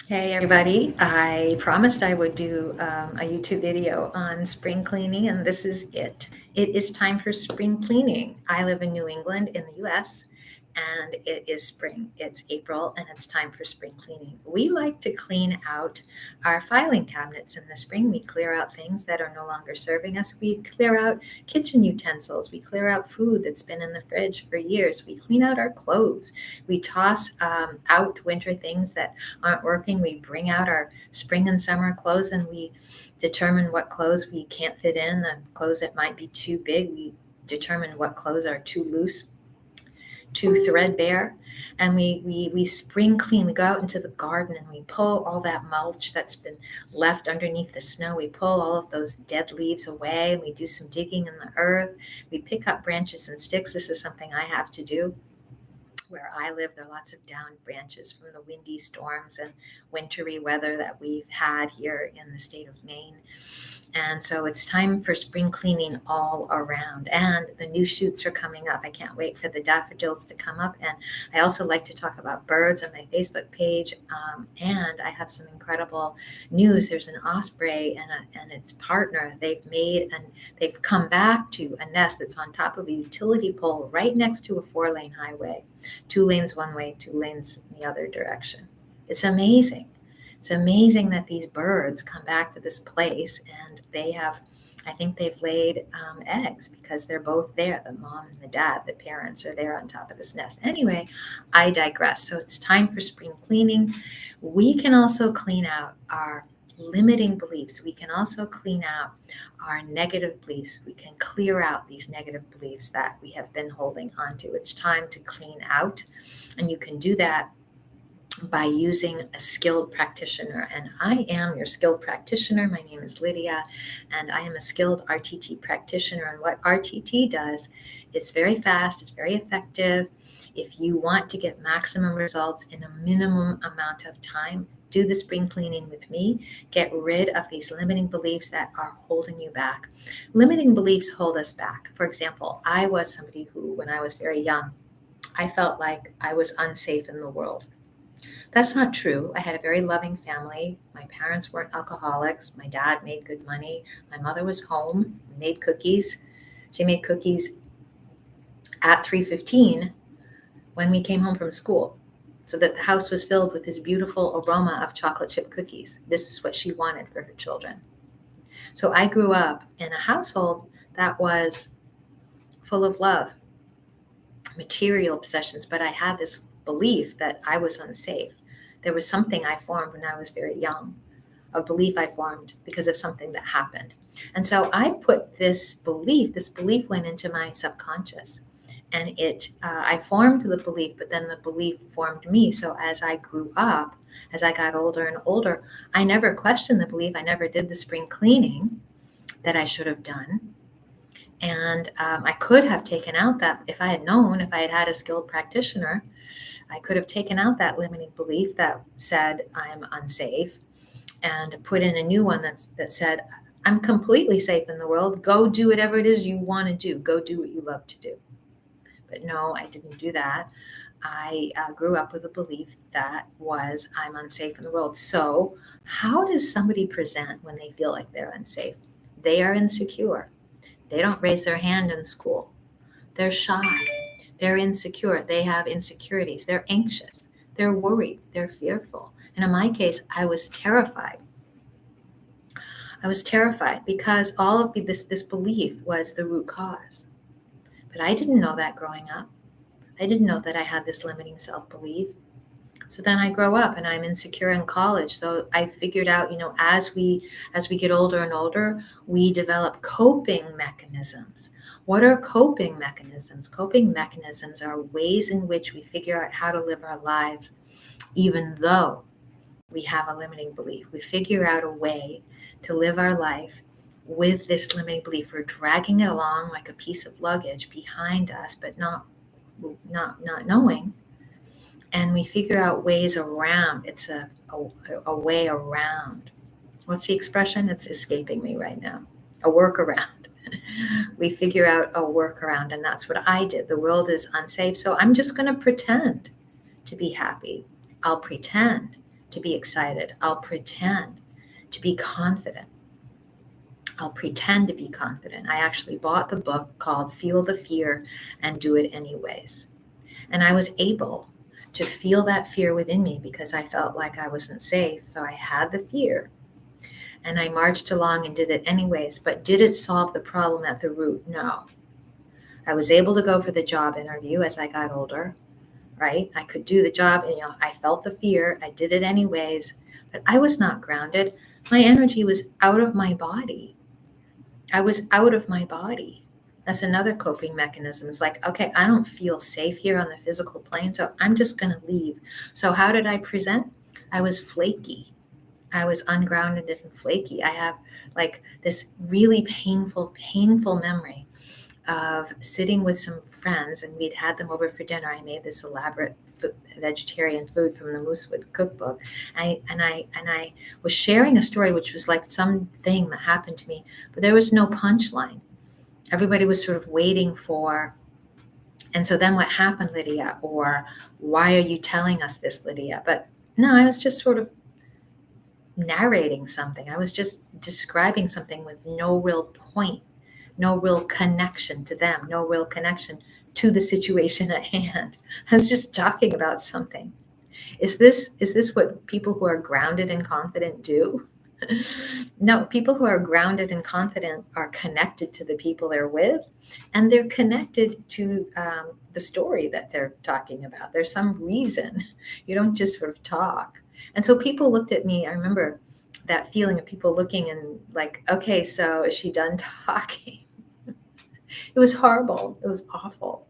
Hey everybody, I promised I would do a YouTube video on spring cleaning, and this is it. It is time for spring cleaning. I live in New England in the US, and it is spring. It's April, and it's time for spring cleaning. We like to clean out our filing cabinets in the spring. We clear out things that are no longer serving us. We clear out kitchen utensils. We clear out food that's been in the fridge for years. We clean out our clothes. We toss out winter things that aren't working. We bring out our spring and summer clothes and we determine what clothes we can't fit in, the clothes that might be too big. We determine what clothes are too loose, too threadbare, and we spring clean. We go out into the garden and we pull all that mulch that's been left underneath the snow. We pull all of those dead leaves away, and we do some digging in the earth. We pick up branches and sticks. This is something I have to do where I live. There are lots of downed branches from the windy storms and wintry weather that we've had here in the state of Maine. And so it's time for spring cleaning all around. And the new shoots are coming up. I can't wait for the daffodils to come up. And I also like to talk about birds on my Facebook page. And I have some incredible news. There's an osprey and its partner. They've come back to a nest that's on top of a utility pole right next to a 4-lane highway. 2 lanes one way, 2 lanes in the other direction. It's amazing. It's amazing that these birds come back to this place, and I think they've laid eggs because they're both there. The mom and the dad, the parents are there on top of this nest. Anyway, I digress. So it's time for spring cleaning. We can also clean out our limiting beliefs. We can also clean out our negative beliefs. We can clear out these negative beliefs that we have been holding onto. It's time to clean out, and you can do that by using a skilled practitioner. And I am your skilled practitioner. My name is Lydia, and I am a skilled RTT practitioner. And what RTT does, it's very fast, it's very effective. If you want to get maximum results in a minimum amount of time, do the spring cleaning with me. Get rid of these limiting beliefs that are holding you back. Limiting beliefs hold us back. For example, I was somebody who, when I was very young, I felt like I was unsafe in the world. That's not true. I had a very loving family. My parents weren't alcoholics. My dad made good money. My mother was home, made cookies. She made cookies at 3:15 when we came home from school, so that the house was filled with this beautiful aroma of chocolate chip cookies. This is what she wanted for her children. So I grew up in a household that was full of love, material possessions, but I had this belief that I was unsafe. There was something I formed when I was very young, a belief I formed because of something that happened. And so I put this belief went into my subconscious, and I formed the belief, but then the belief formed me. So as I grew up, as I got older and older, I never questioned the belief. I never did the spring cleaning that I should have done. And I could have taken out that, if I had known, if I had had a skilled practitioner, I could have taken out that limiting belief that said I'm unsafe and put in a new one that said I'm completely safe in the world. Go do whatever it is you want to do. Go do what you love to do. But no, I didn't do that. I grew up with a belief that was I'm unsafe in the world. So how does somebody present when they feel like they're unsafe? They are insecure. They don't raise their hand in school. They're shy. They're insecure. They have insecurities. They're anxious. They're worried. They're fearful. And in my case, I was terrified. I was terrified because all of this belief was the root cause. But I didn't know that growing up. I didn't know that I had this limiting self-belief. So then I grow up and I'm insecure in college. So I figured out, as we get older and older, we develop coping mechanisms. What are coping mechanisms? Coping mechanisms are ways in which we figure out how to live our lives, even though we have a limiting belief. We figure out a way to live our life with this limiting belief. We're dragging it along like a piece of luggage behind us, but not knowing. And we figure out ways around. It's a way around. What's the expression? It's escaping me right now. A workaround. We figure out a workaround, and that's what I did. The world is unsafe, so I'm just going to pretend to be happy. I'll pretend to be excited. I'll pretend to be confident. I'll pretend to be confident. I actually bought the book called Feel the Fear and Do It Anyways. And I was able to feel that fear within me because I felt like I wasn't safe. So I had the fear and I marched along and did it anyways. But did it solve the problem at the root? No. I was able to go for the job interview as I got older, right? I could do the job and, I felt the fear. I did it anyways, but I was not grounded. My energy was out of my body. I was out of my body. That's another coping mechanism. It's like, okay, I don't feel safe here on the physical plane, so I'm just going to leave. So how did I present? I was flaky. I was ungrounded and flaky. I have like this really painful memory of sitting with some friends, and we'd had them over for dinner. I made this elaborate vegetarian food from the Moosewood cookbook. And I was sharing a story, which was like something that happened to me, but there was no punchline. Everybody was sort of waiting for, and so then what happened, Lydia? Or why are you telling us this, Lydia? But no, I was just sort of narrating something. I was just describing something with no real point, no real connection to them, no real connection to the situation at hand. I was just talking about something. Is this what people who are grounded and confident do? No, people who are grounded and confident are connected to the people they're with, and they're connected to the story that they're talking about. There's some reason. You don't just sort of talk. And so people looked at me. I remember that feeling of people looking and like, okay, so is she done talking? It was horrible. It was awful.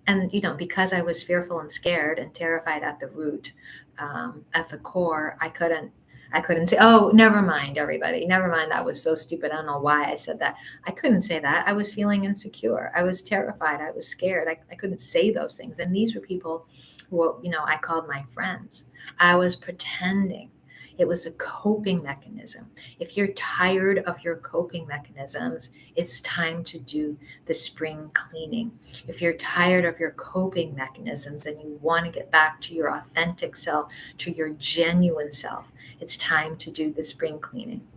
And, because I was fearful and scared and terrified at the root, at the core, I couldn't say, oh, never mind, everybody. Never mind. That was so stupid. I don't know why I said that. I couldn't say that. I was feeling insecure. I was terrified. I was scared. I couldn't say those things. And these were people who, I called my friends. I was pretending. It was a coping mechanism. If you're tired of your coping mechanisms, it's time to do the spring cleaning. If you're tired of your coping mechanisms and you want to get back to your authentic self, to your genuine self, it's time to do the spring cleaning.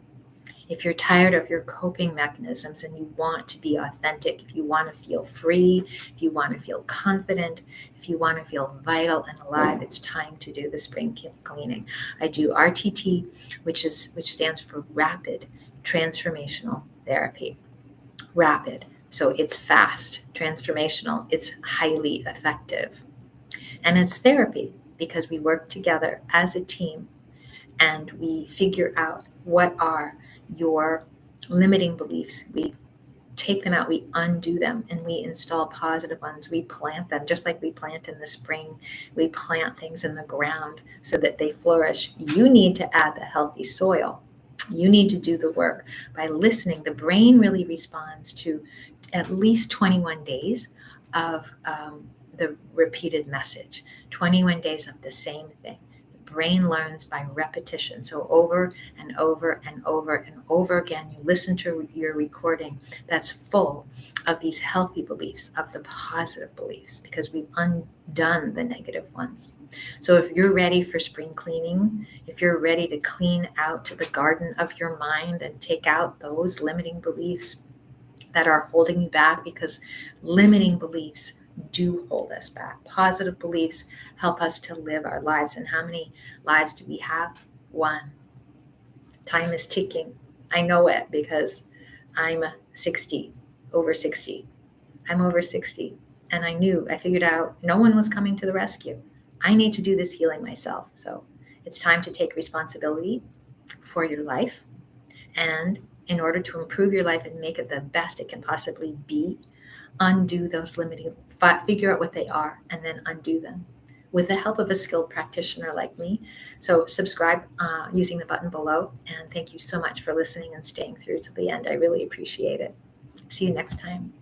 If you're tired of your coping mechanisms and you want to be authentic, if you want to feel free, if you want to feel confident, if you want to feel vital and alive, it's time to do the spring cleaning. I do RTT, which stands for Rapid Transformational Therapy. Rapid. So it's fast, transformational, it's highly effective. And it's therapy because we work together as a team and we figure out what are your limiting beliefs. We take them out, we undo them, and we install positive ones. We plant them just like we plant in the spring. We plant things in the ground so that they flourish. You need to add the healthy soil. You need to do the work by listening. The brain really responds to at least 21 days of the repeated message, 21 days of the same thing. Brain learns by repetition. So over and over and over and over again, you listen to your recording that's full of these healthy beliefs, of the positive beliefs, because we've undone the negative ones. So if you're ready for spring cleaning, if you're ready to clean out the garden of your mind and take out those limiting beliefs that are holding you back, because limiting beliefs do hold us back. Positive beliefs help us to live our lives. And how many lives do we have? One. Time is ticking. I know it because I'm 60, over 60. I'm over 60. And I figured out no one was coming to the rescue. I need to do this healing myself. So it's time to take responsibility for your life. And in order to improve your life and make it the best it can possibly be, undo those limiting, figure out what they are, and then undo them with the help of a skilled practitioner like me. So subscribe using the button below. And thank you so much for listening and staying through to the end. I really appreciate it. See you next time.